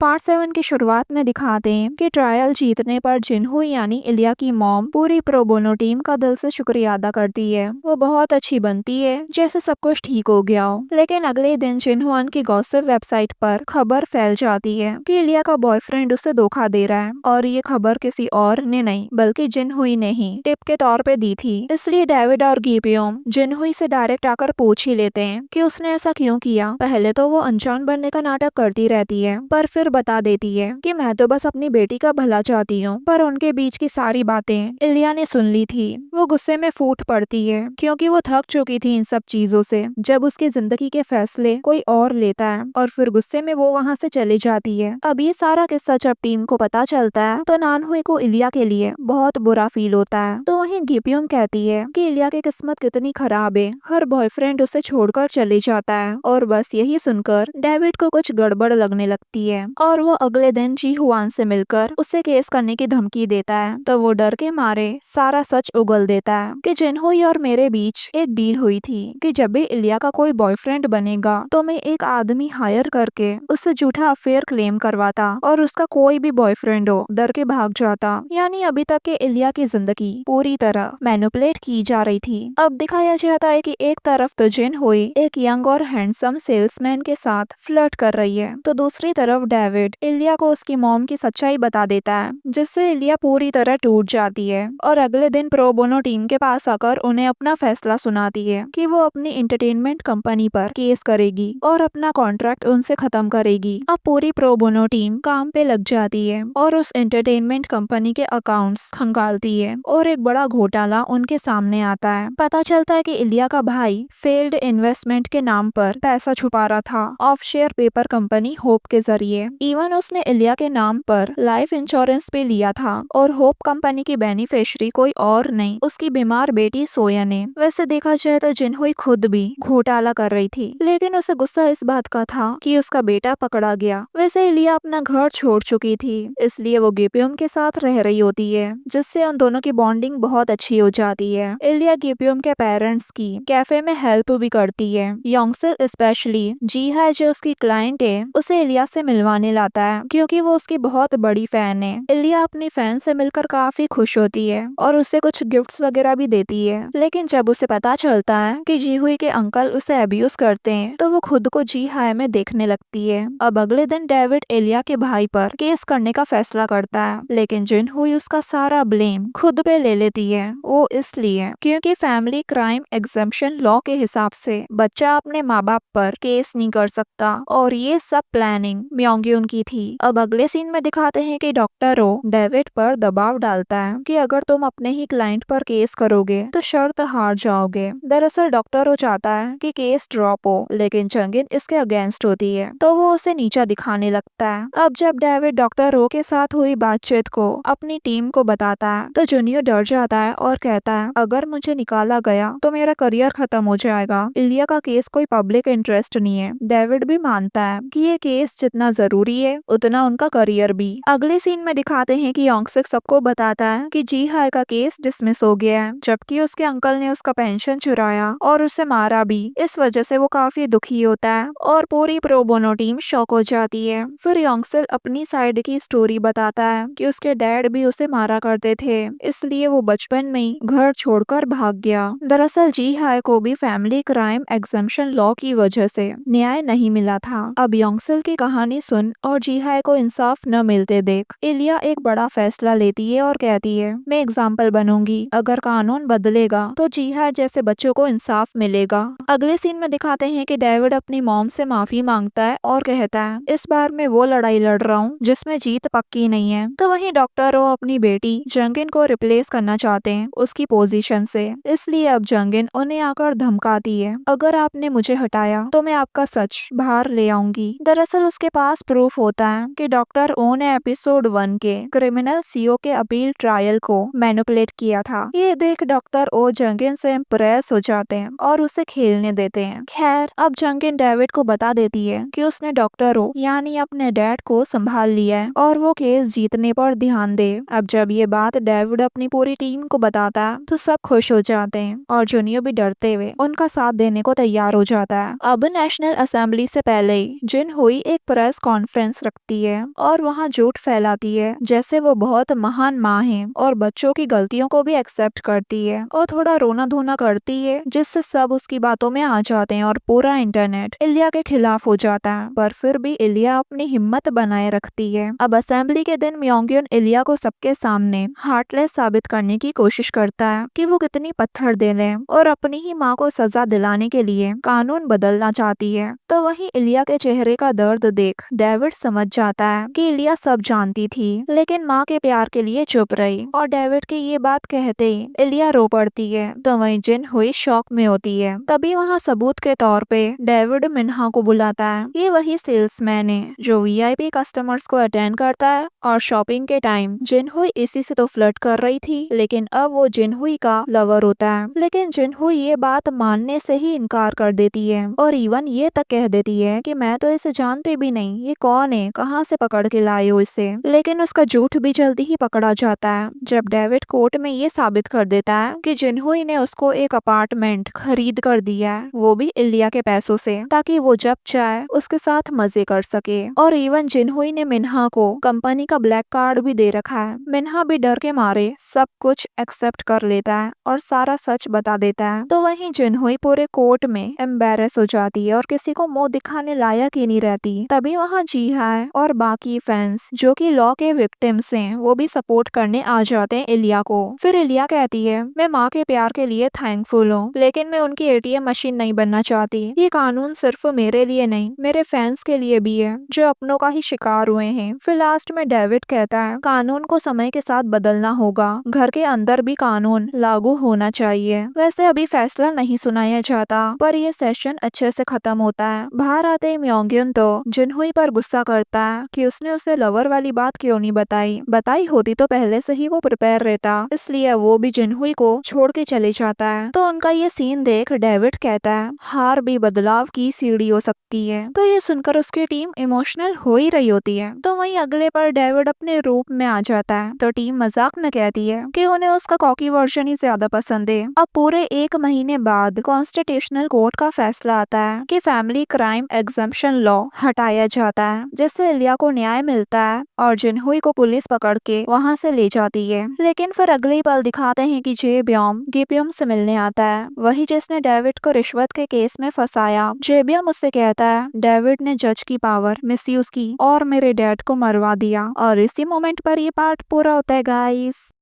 Part 7 की शुरुआत में दिखाते हैं कि ट्रायल जीतने पर जिनहो यानी इलिया की मॉम पूरी प्रो बोनो टीम का दिल से शुक्रिया अदा करती है। वो बहुत अच्छी बनती है जैसे सब कुछ ठीक हो गया हो। लेकिन अगले दिन जिनहुआन की गॉसिप वेबसाइट पर खबर फैल जाती है कि इलिया का बॉयफ्रेंड उसे धोखा दे रहा है और ये खबर किसी और ने नहीं बल्कि जिनहुई ने ही टिप के तौर पे दी थी। इसलिए डेविड और गीपियोम जिनहुई से डायरेक्ट आकर पूछ ही लेते हैं कि उसने ऐसा क्यों किया। पहले तो वो अनजान बनने का नाटक करती रहती है पर फिर बता देती है कि मैं तो बस अपनी बेटी का भला चाहती हूँ। पर उनके बीच की सारी बातें इलिया ने सुन ली थी। वो गुस्से में फूट पड़ती है क्योंकि वो थक चुकी थी इन सब चीजों से। जब उसकी जिंदगी के फैसले कोई और लेता है और फिर गुस्से में वो वहाँ से चली जाती है। अब ये सारा किस्सा जब टीम को पता चलता है तो नानहुई को इलिया के लिए बहुत बुरा फील होता है। तो वहीं गिपियोम कहती है कि इलिया की किस्मत कितनी खराब है, हर बॉयफ्रेंड उसे छोड़कर चले जाता है। और बस यही सुनकर डेविड को कुछ गड़बड़ लगने लगती है और वो अगले दिन जी हुआन से मिलकर उसे केस करने की धमकी देता है। तो वो डर के मारे सारा सच उगल देता है कि जिनहुई और मेरे बीच एक डील हुई थी कि जब भी इलिया का कोई बॉयफ्रेंड बनेगा तो मैं एक आदमी हायर करके उससे झूठा अफेयर क्लेम करवाता और उसका कोई भी बॉयफ्रेंड हो डर के भाग जाता। यानी अभी तक के इलिया की जिंदगी पूरी तरह मैनिपुलेट की जा रही थी। अब दिखाया जाता है कि एक तरफ तो जिनहुई एक यंग और हैंडसम सेल्समैन के साथ फ्लर्ट कर रही है तो दूसरी तरफ डेविड इलिया को उसकी मॉम की सच्चाई बता देता है जिससे इलिया पूरी तरह टूट जाती है और अगले दिन प्रो बोनो टीम के पास आकर उन्हें अपना फैसला सुनाती है कि वो अपनी एंटरटेनमेंट कंपनी पर केस करेगी और अपना कॉन्ट्रैक्ट उनसे खत्म करेगी। अब पूरी प्रो बोनो टीम काम पे लग जाती है और उस एंटरटेनमेंट कंपनी के अकाउंट्स खंगालती है और एक बड़ा घोटाला उनके सामने आता है। पता चलता है कि इलिया का भाई फेल्ड इन्वेस्टमेंट के नाम पर पैसा छुपा रहा था ऑफशोर पेपर कंपनी होप के जरिए। इवन उसने इलिया के नाम पर लाइफ इंश्योरेंस भी लिया था और होप कंपनी की बेनिफिशियरी कोई और नहीं उसकी बीमार बेटी सोया ने। वैसे देखा जाए तो जिनहुई खुद भी घोटाला कर रही थी लेकिन उसे गुस्सा इस बात का था कि उसका बेटा पकड़ा गया। वैसे इलिया अपना घर छोड़ चुकी थी इसलिए वो गिपियोम के साथ रह रही होती है जिससे उन दोनों की बॉन्डिंग बहुत अच्छी हो जाती है। इलिया गिपियोम के पेरेंट्स की कैफे में हेल्प भी करती है। योंगसेल स्पेशली जी है जो उसकी क्लाइंट है उसे इलिया से मिलवाने लाता है क्योंकि वो उसकी बहुत बड़ी फैन है। इलिया अपनी फैन से मिलकर काफी खुश होती है और उसे कुछ गिफ्ट्स वगैरह भी देती है। लेकिन जब उसे पता चलता है कि जीहुई के अंकल उसे अब्यूज करते हैं तो वो खुद को जी हाय में देखने लगती है। अब अगले दिन डेविड इलिया के भाई पर केस करने का फैसला करता है लेकिन जिनहुई उसका सारा ब्लेम खुद पे ले लेती है। वो इसलिए क्योंकि फैमिली क्राइम एग्जम्पशन लॉ के हिसाब से बच्चा अपने माँ बाप पर केस नहीं कर सकता और ये सब प्लानिंग म्योंगयून की थी। अब अगले सीन में दिखाते हैं कि डॉक्टर रो डेविड पर दबाव डालता है कि अगर तुम अपने ही क्लाइंट पर केस करोगे तो शर्त हार जाओगे। दरअसल डॉक्टर रो चाहता है कि केस ड्रॉप हो लेकिन जंगिन इसके अगेंस्ट होती है तो वो उसे नीचा दिखाने लगता है। अब जब डेविड डॉक्टर रो के साथ हुई बातचीत को अपनी टीम को बताता है तो जूनियर डर जाता है और कहता है अगर मुझे निकाला गया तो मेरा करियर खत्म हो जाएगा। इलिया का केस कोई पब्लिक इंटरेस्ट नहीं है। डेविड भी मानता है कि ये केस जितना जरूरी है उतना उनका करियर भी। अगले सीन में दिखाते हैं कि योंगसक सबको बताता है कि जी हाय का केस डिसमिस हो गया है जबकि उसके अंकल ने उसका पेंशन चुराया और उसे मारा भी। इस वजह से वो काफी दुखी होता है और पूरी प्रो बोनो टीम शॉक हो जाती है। फिर योंगसक अपनी साइड की स्टोरी बताता है कि उसके डैड भी उसे मारा करते थे इसलिए वो बचपन में ही घर छोड़कर भाग गया। दरअसल जी हाय को भी फैमिली क्राइम एग्जम्पशन लॉ की वजह से न्याय नहीं मिला था। अब योंगसक की कहानी सुन और जी हाय को इंसाफ न मिलते देख इलिया एक बड़ा फैसला लेती है और कहती है मैं एग्जाम्पल बनूंगी, अगर कानून बदलेगा तो जी हाय जैसे बच्चों को इंसाफ मिलेगा। अगले सीन में दिखाते हैं कि डेविड अपनी मॉम से माफी मांगता है और कहता है इस बार मैं वो लड़ाई लड़ रहा हूँ जिसमें जीत पक्की नहीं है। तो वहीं डॉक्टर रो अपनी बेटी जंगिन को रिप्लेस करना चाहते हैं उसकी पोजीशन से, इसलिए अब जंगिन उन्हें आकर धमकाती है अगर आपने मुझे हटाया तो मैं आपका सच बाहर ले आऊंगी। दरअसल उसके पास प्रूफ होता है कि डॉक्टर ओ ने एपिसोड 1 के क्रिमिनल सीओ के अपील ट्रायल को मैनिपुलेट किया था। ये देख डॉक्टर ओ जंगिन से इम्प्रेस हो जाते हैं और उसे खेलने देते हैं। खैर अब जंगिन डेविड को बता देती है कि उसने डॉक्टर ओ यानी अपने डैड को संभाल लिया है और वो केस जीतने पर ध्यान दे। अब जब ये बात डेविड अपनी पूरी टीम को बताता है तो सब खुश हो जाते हैं और जूनियर भी डरते हुए उनका साथ देने को तैयार हो जाता है। अब नेशनल असेंबली से पहले ही जिनहुई एक प्रेस कॉन्फ्रेंस कॉन्फ्रेंस रखती है और वहाँ झूठ फैलाती है जैसे वो बहुत महान माँ है और बच्चों की गलतियों को भी एक्सेप्ट करती है और थोड़ा रोना धोना करती है जिससे सब उसकी बातों में आ जाते हैं और पूरा इंटरनेट इलिया के खिलाफ हो जाता है। पर फिर भी इलिया अपनी हिम्मत बनाए रखती है। अब असेंबली के दिन म्योंगयन इलिया को सबके सामने हार्टलेस साबित करने की कोशिश करता है कि वो कितनी पत्थर दिल है और अपनी ही माँ को सजा दिलाने के लिए कानून बदलना चाहती है। तो वहीं इलिया के चेहरे का दर्द देख डेविड समझ जाता है कि इलिया सब जानती थी लेकिन माँ के प्यार के लिए चुप रही और डेविड की ये बात कहते ही इलिया रो पड़ती है। तो वहीं जिन हुई शॉक में होती है। तभी वहाँ सबूत के तौर पे डेविड मिन्हा को बुलाता है। ये वही सेल्समैन है जो वीआईपी कस्टमर्स को अटेंड करता है और शॉपिंग के टाइम जिनहुई इसी से तो फ्लर्ट कर रही थी लेकिन अब वो जिनहुई का लवर होता है। लेकिन जिनहुई ये बात मानने से ही इनकार कर देती है और इवन ये तक कह देती है कि मैं तो इसे जानती भी नहीं, ये कौन है, कहाँ से पकड़ के लाए हो इसे। लेकिन उसका झूठ भी जल्दी ही पकड़ा जाता है जब डेविड कोर्ट में ये साबित कर देता है कि जिनहुई ने उसको एक अपार्टमेंट खरीद कर दिया है, वो भी इलिया के पैसों से, ताकि वो जब चाहे उसके साथ मजे कर सके। और इवन जिनहुई ने मिन्हा को कंपनी का ब्लैक कार्ड भी दे रखा है। मिन्हा भी डर के मारे सब कुछ एक्सेप्ट कर लेता है और सारा सच बता देता है। तो वहीं जिनहुई पूरे कोर्ट में एम्बेरस हो जाती है और किसी को मुंह दिखाने लायक ही नहीं रहती। तभी वहाँ जीहा और बाकी फैंस जो कि लॉ के विक्टिम्स हैं वो भी सपोर्ट करने आ जाते हैं इलिया को। फिर इलिया कहती है मैं माँ के प्यार के लिए थैंकफुल हूँ लेकिन मैं उनकी एटीएम मशीन नहीं बनना चाहती। ये कानून सिर्फ मेरे लिए नहीं मेरे फैंस के लिए भी है जो अपनों का ही शिकार हुए हैं। फिर लास्ट में डेविड कहता है कानून को समय के साथ बदलना होगा, घर के अंदर भी कानून लागू होना चाहिए। वैसे अभी फैसला नहीं सुनाया जाता पर यह सेशन अच्छे से खत्म होता है। बाहर आते ही म्योंगयन तो जिनहुई पर गुस्सा करता है कि उसने उसे लवर वाली बात क्यों नहीं बताई होती तो पहले से ही वो प्रिपेयर रहता, इसलिए वो भी जिनहुई को छोड़ के चले जाता है। तो उनका ये सीन देख डेविड कहता है हार भी बदलाव की सीढ़ी हो सकती है। तो ये सुनकर उसकी टीम इमोशनल हो ही रही होती है। तो वहीं अगले पर डेविड अपने रूप में आ जाता है तो टीम मजाक में कहती है कि उन्हें उसका कॉकी वर्जन ही ज्यादा पसंद है। अब पूरे 1 महीने बाद कॉन्स्टिट्यूशनल कोर्ट का फैसला आता है कि फैमिली क्राइम एग्जम्पशन लॉ हटाया जाता है जिससे इलिया को न्याय मिलता है और जिनहुई को पुलिस पकड़ के वहाँ से ले जाती है। लेकिन फिर अगले ही पल दिखाते हैं कि जेब्योम गिब्यम से मिलने आता है, वही जिसने डेविड को रिश्वत के केस में फंसाया। जेब्यम उससे कहता है डेविड ने जज की पावर मिसयूज की और मेरे डैड को मरवा दिया। और इसी मोमेंट पर ये पार्ट पूरा होता है गाइस।